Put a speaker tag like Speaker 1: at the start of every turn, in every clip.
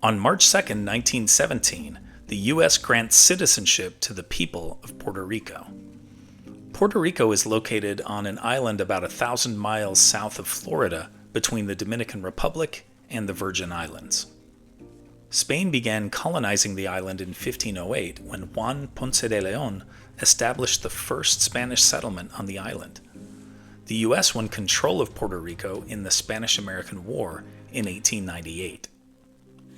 Speaker 1: On March 2, 1917, the U.S. grants citizenship to the people of Puerto Rico. Puerto Rico is located on an island about 1,000 miles south of Florida between the Dominican Republic and the Virgin Islands. Spain began colonizing the island in 1508 when Juan Ponce de León established the first Spanish settlement on the island. The U.S. won control of Puerto Rico in the Spanish-American War in 1898.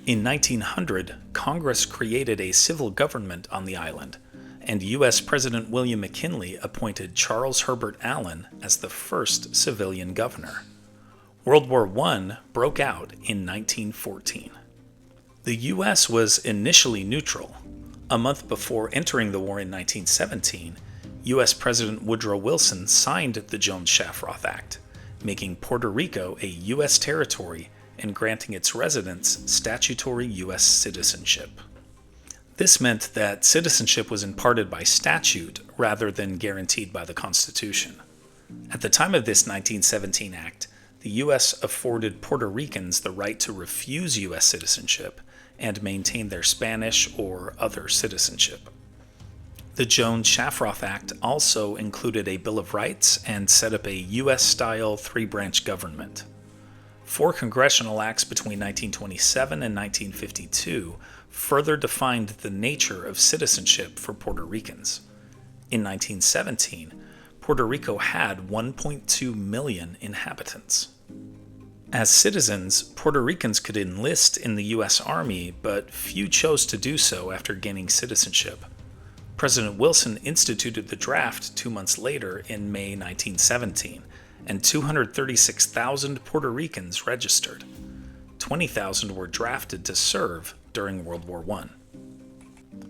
Speaker 1: In 1900, Congress created a civil government on the island, and U.S. President William McKinley appointed Charles Herbert Allen as the first civilian governor. World War I broke out in 1914. The U.S. was initially neutral. A month before entering the war in 1917, U.S. President Woodrow Wilson signed the Jones-Shafroth Act, making Puerto Rico a U.S. territory and granting its residents statutory U.S. citizenship. This meant that citizenship was imparted by statute rather than guaranteed by the Constitution. At the time of this 1917 act, the U.S. afforded Puerto Ricans the right to refuse U.S. citizenship and maintain their Spanish or other citizenship. The Jones-Shafroth Act also included a Bill of Rights and set up a U.S.-style three-branch government. 4 congressional acts between 1927 and 1952 further defined the nature of citizenship for Puerto Ricans. In 1917, Puerto Rico had 1.2 million inhabitants. As citizens, Puerto Ricans could enlist in the U.S. Army, but few chose to do so after gaining citizenship. President Wilson instituted the draft 2 months later in May 1917, and 236,000 Puerto Ricans registered. 20,000 were drafted to serve during World War I.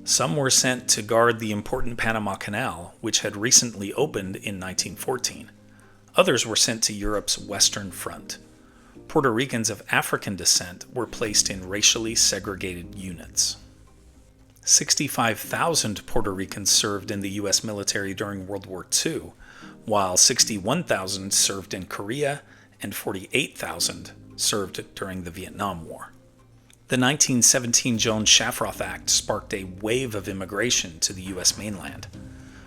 Speaker 1: Some were sent to guard the important Panama Canal, which had recently opened in 1914. Others were sent to Europe's Western Front. Puerto Ricans of African descent were placed in racially segregated units. 65,000 Puerto Ricans served in the U.S. military during World War II, while 61,000 served in Korea and 48,000 served during the Vietnam War. The 1917 Jones-Shafroth Act sparked a wave of immigration to the U.S. mainland.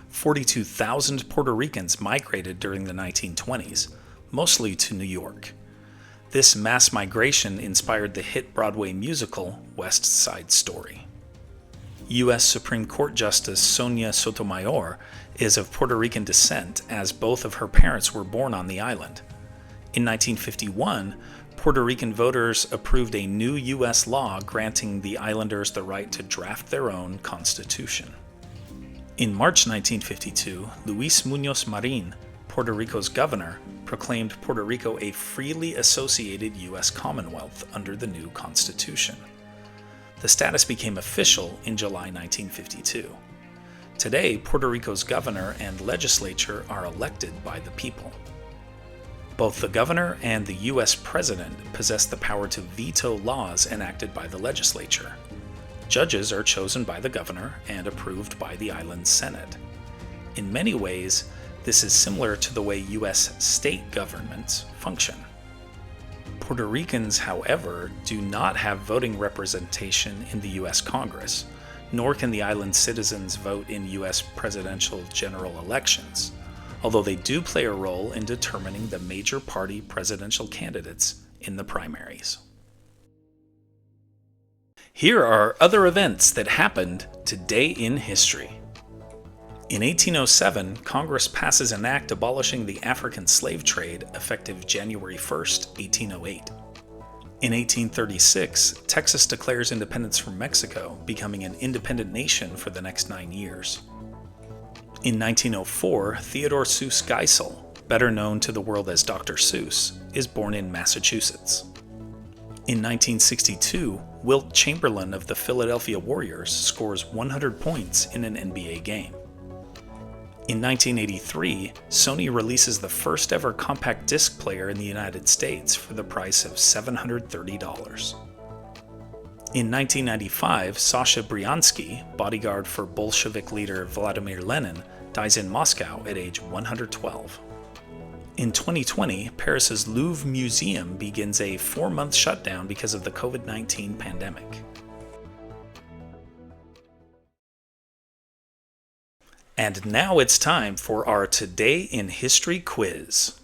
Speaker 1: 42,000 Puerto Ricans migrated during the 1920s, mostly to New York. This mass migration inspired the hit Broadway musical West Side Story. U.S. Supreme Court Justice Sonia Sotomayor is of Puerto Rican descent, as both of her parents were born on the island. In 1951, Puerto Rican voters approved a new U.S. law granting the islanders the right to draft their own constitution. In March 1952, Luis Muñoz Marin, Puerto Rico's governor, proclaimed Puerto Rico a freely associated U.S. Commonwealth under the new Constitution. The status became official in July 1952. Today, Puerto Rico's governor and legislature are elected by the people. Both the governor and the U.S. president possess the power to veto laws enacted by the legislature. Judges are chosen by the governor and approved by the island's Senate. In many ways, this is similar to the way U.S. state governments function. Puerto Ricans, however, do not have voting representation in the U.S. Congress, nor can the island's citizens vote in U.S. presidential general elections, although they do play a role in determining the major party presidential candidates in the primaries. Here are other events that happened today in history. In 1807, Congress passes an act abolishing the African slave trade effective January 1, 1808. In 1836, Texas declares independence from Mexico, becoming an independent nation for the next 9 years. In 1904, Theodore Seuss Geisel, better known to the world as Dr. Seuss, is born in Massachusetts. In 1962, Wilt Chamberlain of the Philadelphia Warriors scores 100 points in an NBA game. In 1983, Sony releases the first ever compact disc player in the United States for the price of $730. In 1995, Sasha Bryansky, bodyguard for Bolshevik leader Vladimir Lenin, dies in Moscow at age 112. In 2020, Paris's Louvre Museum begins a 4-month shutdown because of the COVID-19 pandemic. And now it's time for our Today in History quiz.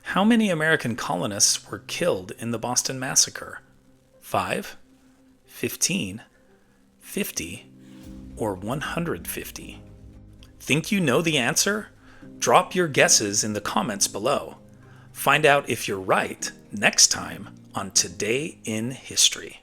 Speaker 1: How many American colonists were killed in the Boston Massacre? 5, 15, 50, or 150? Think you know the answer? Drop your guesses in the comments below. Find out if you're right next time on Today in History.